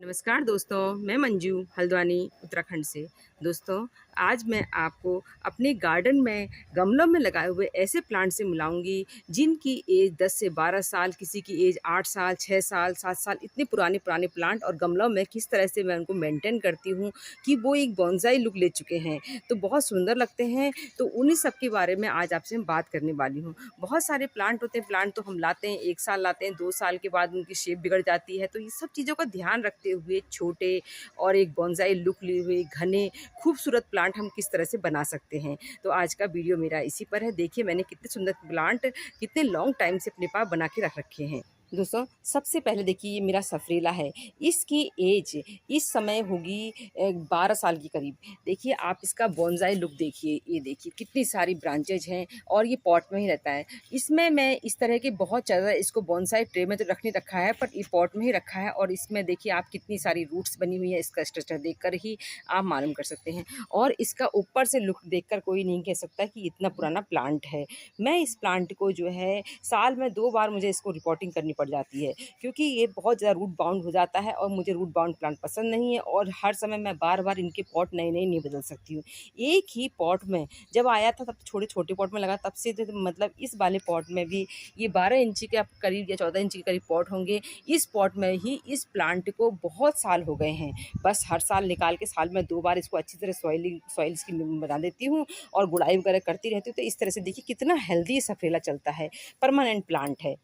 नमस्कार दोस्तों, मैं मंजू हल्द्वानी उत्तराखंड से। दोस्तों, आज मैं आपको अपने गार्डन में गमलों में लगाए हुए ऐसे प्लांट से मिलाऊंगी जिनकी एज 10 से 12 साल, किसी की एज 8 साल, 6 साल, 7 साल, इतने पुराने पुराने प्लांट और गमलों में किस तरह से मैं उनको मेंटेन करती हूँ कि वो एक बोनसाई लुक ले चुके हैं, तो बहुत सुंदर लगते हैं। तो उन्हीं सब के बारे में आज आपसे मैं बात करने वाली हूँ। बहुत सारे प्लांट होते हैं, प्लांट तो हम लाते हैं, 1 साल लाते हैं, 2 साल के बाद उनकी शेप बिगड़ जाती है। तो ये सब चीज़ों का ध्यान रखते हुए छोटे और एक बोनसाई लुक लिए हुए घने खूबसूरत प्लांट हम किस तरह से बना सकते हैं। तो आज का वीडियो मेरा इसी पर है। देखिए मैंने कितने सुंदर प्लांट कितने लॉन्ग टाइम से अपने पास बना के रख रखे हैं। दोस्तों, सबसे पहले देखिए ये मेरा सफरेला है। इसकी एज इस समय होगी 12 साल के करीब। देखिए आप इसका बोनसाई लुक देखिए, ये देखिए कितनी सारी ब्रांचेज हैं और ये पॉट में ही रहता है। इसमें मैं इस तरह के बहुत ज़्यादा इसको बोनसाई ट्रे में तो रखा है, पर ये पॉट में ही रखा है। और इसमें देखिए आप कितनी सारी रूट्स बनी हुई है, इसका स्ट्रक्चर देखकर ही आप मालूम कर सकते हैं। और इसका ऊपर से लुक देखकर कोई नहीं कह सकता कि इतना पुराना प्लांट है। मैं इस प्लांट को जो है साल में 2 बार मुझे इसको रिपोर्टिंग करनी पड़ जाती है, क्योंकि ये बहुत ज़्यादा रूट बाउंड हो जाता है और मुझे रूट बाउंड प्लांट पसंद नहीं है। और हर समय मैं बार-बार इनके पॉट नए-नए नहीं बदल सकती हूँ। एक ही पॉट में जब आया था तब छोटे-छोटे पॉट में लगा, तब से तो मतलब इस वाले पॉट में भी ये 12 इंची के करीब या 14 इंची के करीब पॉट होंगे। इस पॉट में ही इस प्लांट को बहुत साल हो गए हैं। बस हर साल निकाल के साल में 2 बार इसको अच्छी तरह सॉइल्स की बना देती हूँ और गुड़ाई वगैरह करती रहती हूँ। तो इस तरह से देखिए कितना हेल्दी सफेला चलता है, परमानेंट प्लांट है।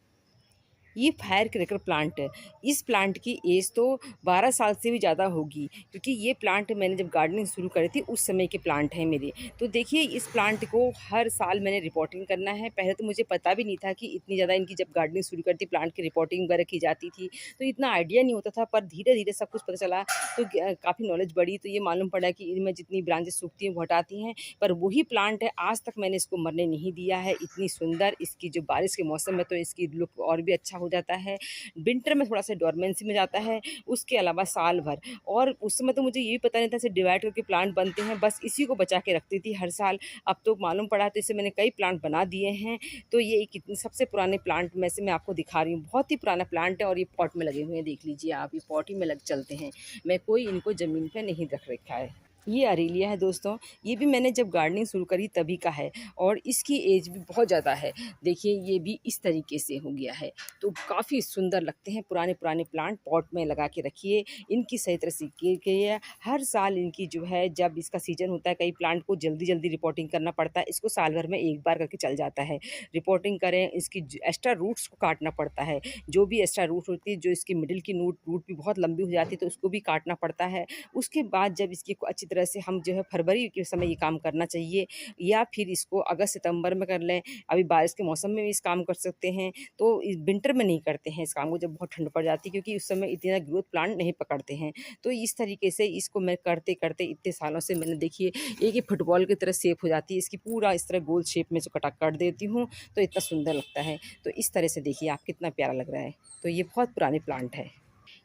ये फायर क्रैकर प्लांट है। इस प्लांट की एज तो 12 साल से भी ज़्यादा होगी, क्योंकि ये प्लांट मैंने जब गार्डनिंग शुरू करी थी उस समय के प्लांट हैं मेरे। तो देखिए इस प्लांट को हर साल मैंने रिपोर्टिंग करना है। पहले तो मुझे पता भी नहीं था कि इतनी ज़्यादा इनकी, जब गार्डनिंग शुरू करी थी प्लांट की रिपोर्टिंग वगैरह की जाती थी, तो इतना आइडिया नहीं होता था। पर धीरे-धीरे सब कुछ पता चला, तो काफ़ी नॉलेज बढ़ी, तो ये मालूम पड़ा कि इनमें जितनी ब्रांचेस सूखती हैं वो हटाती हैं। पर वही प्लांट है, आज तक मैंने इसको मरने नहीं दिया है। इतनी सुंदर इसकी जो बारिश के मौसम में तो इसकी लुक और भी अच्छा हो जाता है। विंटर में थोड़ा-सा डोरमेंसी में जाता है, उसके अलावा साल भर। और उस समय तो मुझे ये भी पता नहीं था ऐसे डिवाइड करके प्लांट बनते हैं, बस इसी को बचा के रखती थी हर साल। अब तो मालूम पड़ा, तो इससे मैंने कई प्लांट बना दिए हैं। तो ये एक इतने सबसे पुराने प्लांट में से मैं आपको दिखा रही हूँ। बहुत ही पुराना प्लांट है और ये पॉट में लगे हुए हैं, देख लीजिए आप, ये पॉट ही में लग चलते हैं। मैं कोई इनको ज़मीन पे नहीं रख रखा है। ये अरेलिया है दोस्तों, ये भी मैंने जब गार्डनिंग शुरू करी तभी का है और इसकी एज भी बहुत ज़्यादा है। देखिए ये भी इस तरीके से हो गया है। तो काफ़ी सुंदर लगते हैं पुराने-पुराने प्लांट, पॉट में लगा के रखिए। इनकी सही तरह से केयर कीजिए। हर साल इनकी जो है, जब इसका सीज़न होता है, कई प्लांट को जल्दी-जल्दी रिपोर्टिंग करना पड़ता है। इसको साल भर में 1 बार करके चल जाता है। रिपोर्टिंग करें, इसकी एक्स्ट्रा रूट्स को काटना पड़ता है। जो भी एक्स्ट्रा रूट होती है, जो इसकी मिडल की रूट भी बहुत लंबी हो जाती है, तो उसको भी काटना पड़ता है। उसके बाद जब इसकी अच्छी तरह से हम जो है फरवरी के समय ये काम करना चाहिए, या फिर इसको अगस्त सितंबर में कर लें। अभी बारिश के मौसम में भी इस काम कर सकते हैं, तो इस विंटर में नहीं करते हैं इस काम को, जब बहुत ठंड पड़ जाती है, क्योंकि उस समय इतनी ज़्यादा ग्रोथ प्लांट नहीं पकड़ते हैं। तो इस तरीके से इसको मैं करते-करते इतने सालों से मैंने, देखिए एक ये फुटबॉल की तरह शेप हो जाती है इसकी, पूरा इस तरह गोल शेप में जो काट देती हूँ, तो इतना सुंदर लगता है। तो इस तरह से देखिए आप, कितना प्यारा लग रहा है। तो ये बहुत पुराने प्लांट है।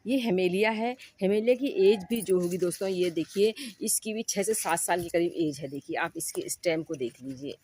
ये हेमेलिया है। हेमेलिया की एज भी जो होगी दोस्तों, ये देखिए इसकी भी 6 से 7 साल के करीब एज है। देखिए आप इसके स्टेम को देख लीजिए,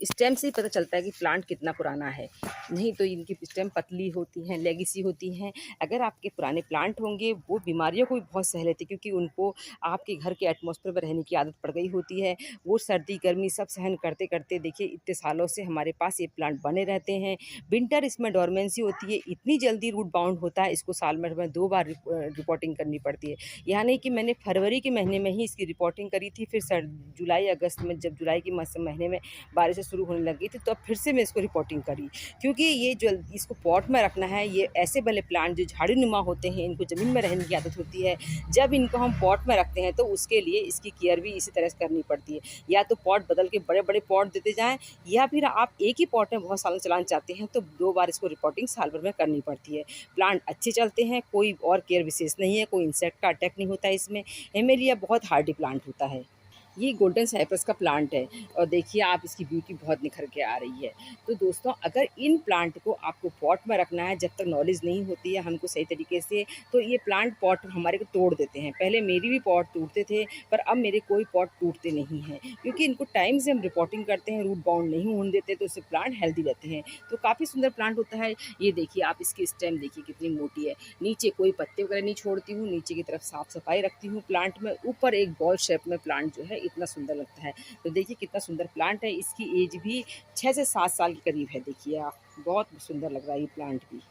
स्टेम से ही पता चलता है कि प्लांट कितना पुराना है। नहीं तो इनकी स्टेम पतली होती हैं, लेगेसी होती हैं। अगर आपके पुराने प्लांट होंगे, वो बीमारियों को भी बहुत सह लेते हैं, क्योंकि उनको आपके घर के एटमॉस्फेयर में रहने की आदत पड़ गई होती है। वो सर्दी गर्मी सब सहन करते-करते देखिए इतने सालों से हमारे पास ये प्लांट बने रहते हैं। विंटर इसमें डोरमेंसी होती है, इतनी जल्दी रूट बाउंड होता है, इसको साल में 2 बार रिपोर्टिंग करनी पड़ती है। यानी कि मैंने फरवरी के महीने में ही इसकी रिपोर्टिंग करी थी, फिर जुलाई अगस्त में, जब जुलाई के महीने में बारिश शुरू होने लगी थी, तो अब फिर से मैं इसको रिपोर्टिंग करी, क्योंकि ये जो इसको पॉट में रखना है, ये ऐसे वाले प्लांट जो झाड़ीनुमा होते हैं, इनको ज़मीन में रहने की आदत होती है। जब इनको हम पॉट में रखते हैं तो उसके लिए इसकी केयर भी इसी तरह से करनी पड़ती है। या तो पॉट बदल के बड़े-बड़े पॉट देते जाएँ, या फिर आप एक ही पॉट में बहुत सालों चलाना चाहते हैं, तो 2 बार इसको रिपोर्टिंग साल भर में करनी पड़ती है। प्लांट अच्छे चलते हैं, कोई और केयर विशेष नहीं है, कोई इंसेक्ट का अटैक नहीं होता है इसमें। हेमेलिया बहुत हार्डी प्लांट होता है। ये गोल्डन साइप्रस का प्लांट है और देखिए आप इसकी ब्यूटी बहुत निखर के आ रही है। तो दोस्तों अगर इन प्लांट को आपको पॉट में रखना है, जब तक नॉलेज नहीं होती है हमको सही तरीके से, तो ये प्लांट पॉट हमारे को तोड़ देते हैं। पहले मेरी भी पॉट टूटते थे, पर अब मेरे कोई पॉट टूटते नहीं हैं, क्योंकि इनको टाइम से हम रिपोर्टिंग करते हैं, रूट बाउंड नहीं होने देते, तो उससे प्लांट हेल्दी रहते हैं। तो काफ़ी सुंदर प्लांट होता है। ये देखिए आप इसकी स्टेम देखिए कितनी मोटी है। नीचे कोई पत्ते वगैरह नहीं छोड़ती हूँ, नीचे की तरफ साफ सफाई रखती हूँ प्लांट में। ऊपर एक बॉल शेप में प्लांट जो है इतना सुंदर लगता है। तो देखिए कितना सुंदर प्लांट है। इसकी एज भी 6 से 7 साल के करीब है। देखिए आप, बहुत सुंदर लग रहा है ये प्लांट भी।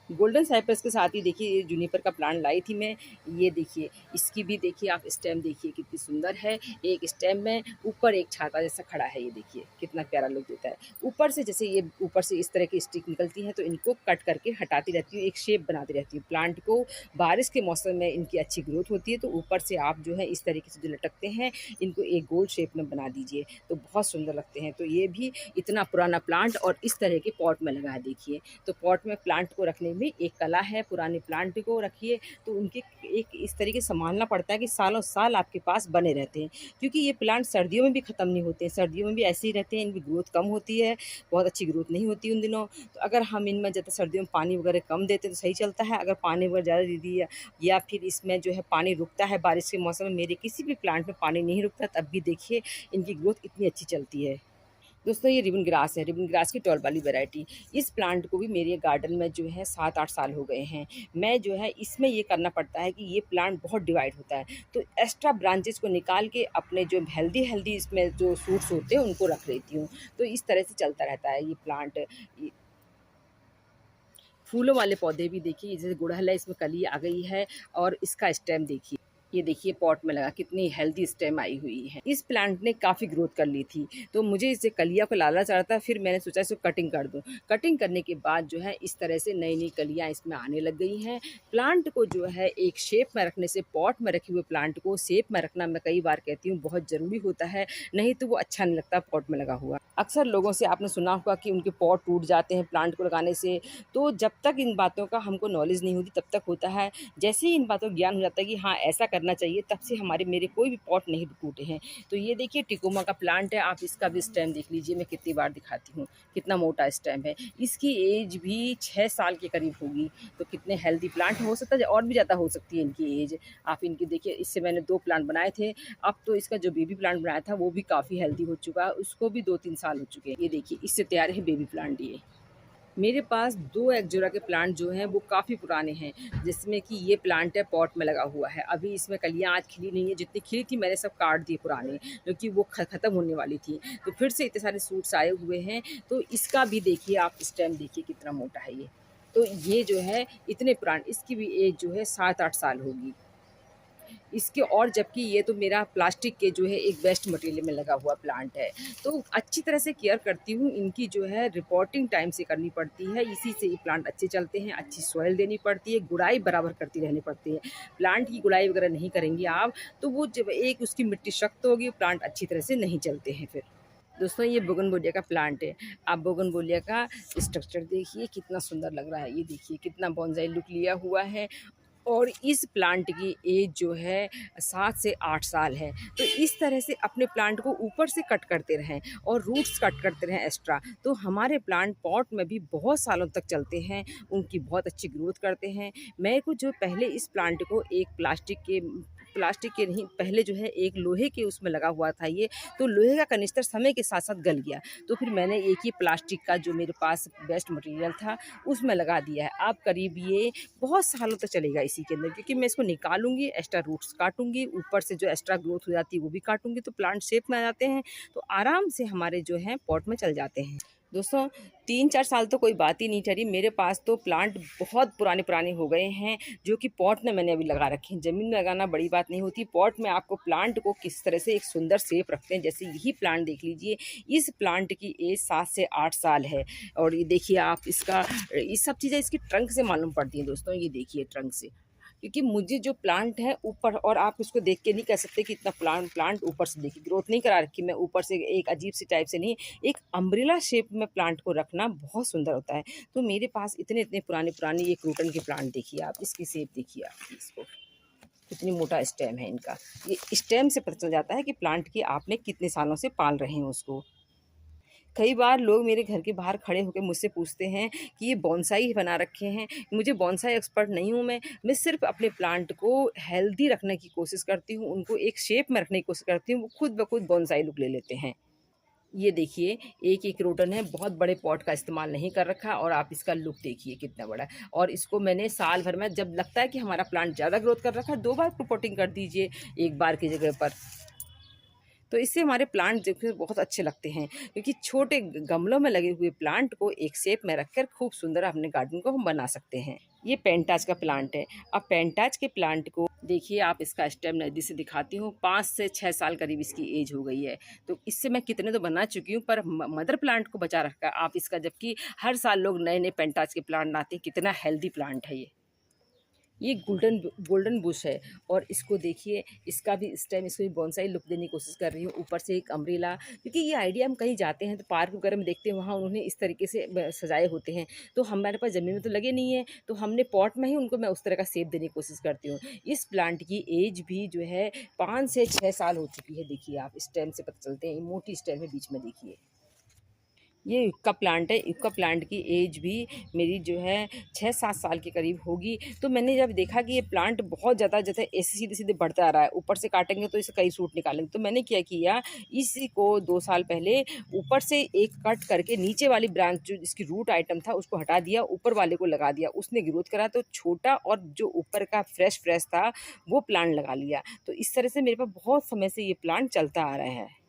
गोल्डन साइप्रस के साथ ही देखिए ये जूनिपर का प्लांट लाई थी मैं। ये देखिए इसकी भी देखिए आप स्टेम देखिए कितनी सुंदर है। एक स्टेम में ऊपर एक छाता जैसा खड़ा है। ये देखिए कितना प्यारा लुक देता है। ऊपर से जैसे ये ऊपर से इस तरह की स्टिक निकलती है, तो इनको कट करके हटाती रहती हूँ, एक शेप बनाती रहती हूँ प्लांट को। बारिश के मौसम में इनकी अच्छी ग्रोथ होती है, तो ऊपर से आप जो है इस तरीके से जो लटकते हैं, इनको एक गोल शेप में बना दीजिए, तो बहुत सुंदर लगते हैं। तो ये भी इतना पुराना प्लांट और इस तरह के पॉट में लगा है देखिए। तो पॉट में प्लांट को रखने में एक कला है। पुराने प्लांट को रखिए तो उनके एक इस तरीके से संभालना पड़ता है कि सालों साल आपके पास बने रहते हैं, क्योंकि ये प्लांट सर्दियों में भी ख़त्म नहीं होते हैं, सर्दियों में भी ऐसे ही रहते हैं। इनकी ग्रोथ कम होती है, बहुत अच्छी ग्रोथ नहीं होती उन दिनों। तो अगर हम इनमें ज़्यादा सर्दियों में पानी वगैरह कम देते तो सही चलता है। अगर पानी वगैरह ज़्यादा दे दिया या फिर इसमें जो है पानी रुकता है बारिश के मौसम में, मेरे किसी भी प्लांट में पानी नहीं रुकता, तब भी देखिए इनकी ग्रोथ इतनी अच्छी चलती है। दोस्तों ये रिबन ग्रास है, रिबन ग्रास की टॉल वाली वैरायटी। इस प्लांट को भी मेरे गार्डन में जो है 7-8 साल हो गए हैं। मैं जो है इसमें ये करना पड़ता है कि ये प्लांट बहुत डिवाइड होता है, तो एक्स्ट्रा ब्रांचेस को निकाल के अपने जो हेल्दी इसमें जो शूट्स होते हैं उनको रख लेती हूँ। तो इस तरह से चलता रहता है ये प्लांट। ये फूलों वाले पौधे भी देखिए, जैसे गुड़हल है इसमें कली आ गई है और इसका स्टेम देखिए। ये देखिए पॉट में लगा कितनी हेल्दी स्टेम आई हुई है। इस प्लांट ने काफ़ी ग्रोथ कर ली थी, तो मुझे इससे कलियाँ को लालच आ रहा था, फिर मैंने सोचा इसको कटिंग कर दूँ। कटिंग करने के बाद जो है इस तरह से नई-नई कलियाँ इसमें आने लग गई हैं। प्लांट को जो है एक शेप में रखने से, पॉट में रखे हुए प्लांट को शेप में रखना मैं कई बार कहती हूँ बहुत ज़रूरी होता है, नहीं तो वो अच्छा नहीं लगता पॉट में लगा हुआ। अक्सर लोगों से आपने सुना होगा कि उनके पॉट टूट जाते हैं प्लांट को लगाने से, तो जब तक इन बातों का हमको नॉलेज नहीं होती तब तक होता है। जैसे ही इन बातों का ज्ञान हो जाता है कि हाँ ऐसा करना चाहिए, तब से हमारे मेरे कोई भी पॉट नहीं टूटे हैं। तो ये देखिए टिकोमा का प्लांट है, आप इसका भी स्टेम देख लीजिए, मैं कितनी बार दिखाती हूँ, कितना मोटा स्टेम है। इसकी एज भी 6 साल के करीब होगी। तो कितने हेल्दी प्लांट हो सकता है, और भी ज़्यादा हो सकती है इनकी एज। आप इनकी देखिए, इससे मैंने 2 प्लांट बनाए थे। अब तो इसका जो बेबी प्लांट बनाया था वो भी काफ़ी हेल्दी हो चुका है, उसको भी 2-3 साल हो चुके हैं। ये देखिए इससे तैयार है बेबी प्लांट ये। मेरे पास 2 एलोवेरा के प्लांट जो हैं वो काफ़ी पुराने हैं, जिसमें कि ये प्लांट है पॉट में लगा हुआ है। अभी इसमें कलियाँ आज खिली नहीं है, जितनी खिली थी मैंने सब काट दिए पुराने, क्योंकि वो ख़त्म होने वाली थी। तो फिर से इतने सारे सूट्स आए हुए हैं, तो इसका भी देखिए आप स्टेम देखिए कितना मोटा है ये। तो ये जो है इतने पुराने, इसकी भी एज जो है 7-8 साल होगी। इसके और जबकि ये तो मेरा प्लास्टिक के जो है एक वेस्ट मटेरियल में लगा हुआ प्लांट है, तो अच्छी तरह से केयर करती हूँ। इनकी जो है रिपोर्टिंग टाइम से करनी पड़ती है, इसी से ये प्लांट अच्छे चलते हैं। अच्छी सॉइल देनी पड़ती है, गुड़ाई बराबर करती रहनी पड़ती है। प्लांट की गुड़ाई वगैरह नहीं करेंगी आप, तो वो जब एक उसकी मिट्टी सख्त होगी, प्लांट अच्छी तरह से नहीं चलते हैं फिर। दोस्तों ये बोगनवेलिया का प्लांट है। आप बोगनवेलिया का स्ट्रक्चर देखिए कितना सुंदर लग रहा है। ये देखिए कितना बोनसाई लुक लिया हुआ है, और इस प्लांट की एज जो है 7 से 8 साल है। तो इस तरह से अपने प्लांट को ऊपर से कट करते रहें और रूट्स कट करते रहें एक्स्ट्रा, तो हमारे प्लांट पॉट में भी बहुत सालों तक चलते हैं, उनकी बहुत अच्छी ग्रोथ करते हैं। मेरे को जो पहले इस प्लांट को एक प्लास्टिक के नहीं, पहले जो है एक लोहे के उसमें लगा हुआ था ये, तो लोहे का कनिस्तर समय के साथ साथ गल गया, तो फिर मैंने एक ही प्लास्टिक का जो मेरे पास बेस्ट मटेरियल था उसमें लगा दिया है। अब करीब ये बहुत सालों तक चलेगा इसी के अंदर, क्योंकि मैं इसको निकालूंगी, एक्स्ट्रा रूट्स काटूंगी, ऊपर से जो एक्स्ट्रा ग्रोथ हो जाती है वो भी काटूंगी, तो प्लांट शेप में आ जाते हैं, तो आराम से हमारे जो हैं पॉट में चल जाते हैं। दोस्तों 3-4 साल तो कोई बात ही नहीं ठहरी, मेरे पास तो प्लांट बहुत पुराने पुराने हो गए हैं, जो कि पॉट में मैंने अभी लगा रखे हैं। ज़मीन में लगाना बड़ी बात नहीं होती, पॉट में आपको प्लांट को किस तरह से एक सुंदर शेप रखते हैं। जैसे यही प्लांट देख लीजिए, इस प्लांट की एज 7 से 8 साल है, और ये देखिए आप इसका, ये सब चीज़ें इसकी ट्रंक से मालूम पड़ती हैं दोस्तों। ये देखिए ट्रंक से, क्योंकि मुझे जो प्लांट है ऊपर, और आप उसको देख के नहीं कह सकते कि इतना प्लांट ऊपर से देखिए ग्रोथ नहीं करा रखी मैं, ऊपर से एक अजीब सी टाइप से नहीं, एक अम्ब्रेला शेप में प्लांट को रखना बहुत सुंदर होता है। तो मेरे पास इतने इतने पुराने पुराने ये क्रूटन के प्लांट देखिए आप, इसकी शेप देखिए आप इसको। कितनी मोटा स्टेम है इनका। ये स्टेम से पता चल जाता है कि प्लांट की आपने कितने सालों से पाल रहे हैं उसको। कई बार लोग मेरे घर के बाहर खड़े होकर मुझसे पूछते हैं कि ये बोनसाई बना रखे हैं। मुझे बोनसाई एक्सपर्ट नहीं हूँ मैं सिर्फ़ अपने प्लांट को हेल्दी रखने की कोशिश करती हूँ, उनको एक शेप में रखने की कोशिश करती हूँ, वो खुद ब खुद बोनसाई लुक ले लेते हैं। ये देखिए, एक क्रोटन है, बहुत बड़े पॉट का इस्तेमाल नहीं कर रखा और आप इसका लुक देखिए कितना बड़ा है। और इसको मैंने साल भर में जब लगता है कि हमारा प्लांट ज़्यादा ग्रोथ कर रखा है, 2 बार पोटिंग कर दीजिए, 1 बार की जगह पर। तो इससे हमारे प्लांट जो है बहुत अच्छे लगते हैं, क्योंकि छोटे गमलों में लगे हुए प्लांट को एक शेप में रखकर खूब सुंदर अपने गार्डन को हम बना सकते हैं। ये पेंटाज का प्लांट है। अब पेंटाज के प्लांट को देखिए, आप इसका स्टेम नज़दीक से दिखाती हूँ। 5 से 6 साल करीब इसकी एज हो गई है। तो इससे मैं कितने तो बना चुकी हूँ, पर मदर प्लांट को बचा रखा आप इसका, जबकि हर साल लोग नए नए पेंटाज के प्लांट लाते हैं। कितना हेल्दी प्लांट है ये गोल्डन गोल्डन बुश है। और इसको देखिए, इसका भी स्टेम, इसको भी बोनसाई लुक देने की कोशिश कर रही हूँ। ऊपर से एक अम्ब्रेला, क्योंकि ये आइडिया हम कहीं जाते हैं तो पार्क वगैरह में देखते हैं, वहाँ उन्होंने इस तरीके से सजाए होते हैं। तो हमारे पास ज़मीन में तो लगे नहीं है, तो हमने पॉट में ही उनको मैं उस तरह का शेप देने की कोशिश करती हूँ। इस प्लांट की एज भी जो है 5 से 6 साल हो चुकी है। देखिए, आप स्टेम से पता चलते हैं, मोटी स्टेम है बीच में, देखिए। ये यूक्का प्लांट है। यूक्का प्लांट की एज भी मेरी जो है 6-7 साल के करीब होगी। तो मैंने जब देखा कि ये प्लांट बहुत ज़्यादा जैसे ऐसे सीधे-सीधे बढ़ता आ रहा है, ऊपर से काटेंगे तो इसे कई सूट निकालेंगे। तो मैंने क्या किया, इसी को 2 साल पहले ऊपर से एक कट करके नीचे वाली ब्रांच जो जिसकी रूट आइटम था उसको हटा दिया, ऊपर वाले को लगा दिया। उसने ग्रोथ करा तो छोटा, और जो ऊपर का फ्रेश था वो प्लांट लगा लिया। तो इस तरह से मेरे पास बहुत समय से ये प्लांट चलता आ रहा है।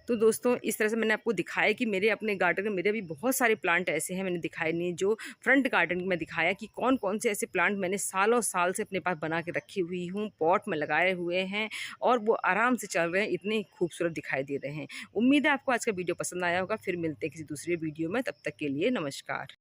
तो दोस्तों, इस तरह से मैंने आपको दिखाया कि मेरे अपने गार्डन में मेरे भी बहुत सारे प्लांट ऐसे हैं, मैंने दिखाए नहीं, जो फ्रंट गार्डन में दिखाया कि कौन कौन से ऐसे प्लांट मैंने सालों साल से अपने पास बना के रखी हुई हूँ, पॉट में लगाए हुए हैं और वो आराम से चल रहे हैं, इतने खूबसूरत दिखाई दे रहे हैं। उम्मीद है आपको आज का वीडियो पसंद आया होगा। फिर मिलते हैं किसी दूसरे वीडियो में, तब तक के लिए नमस्कार।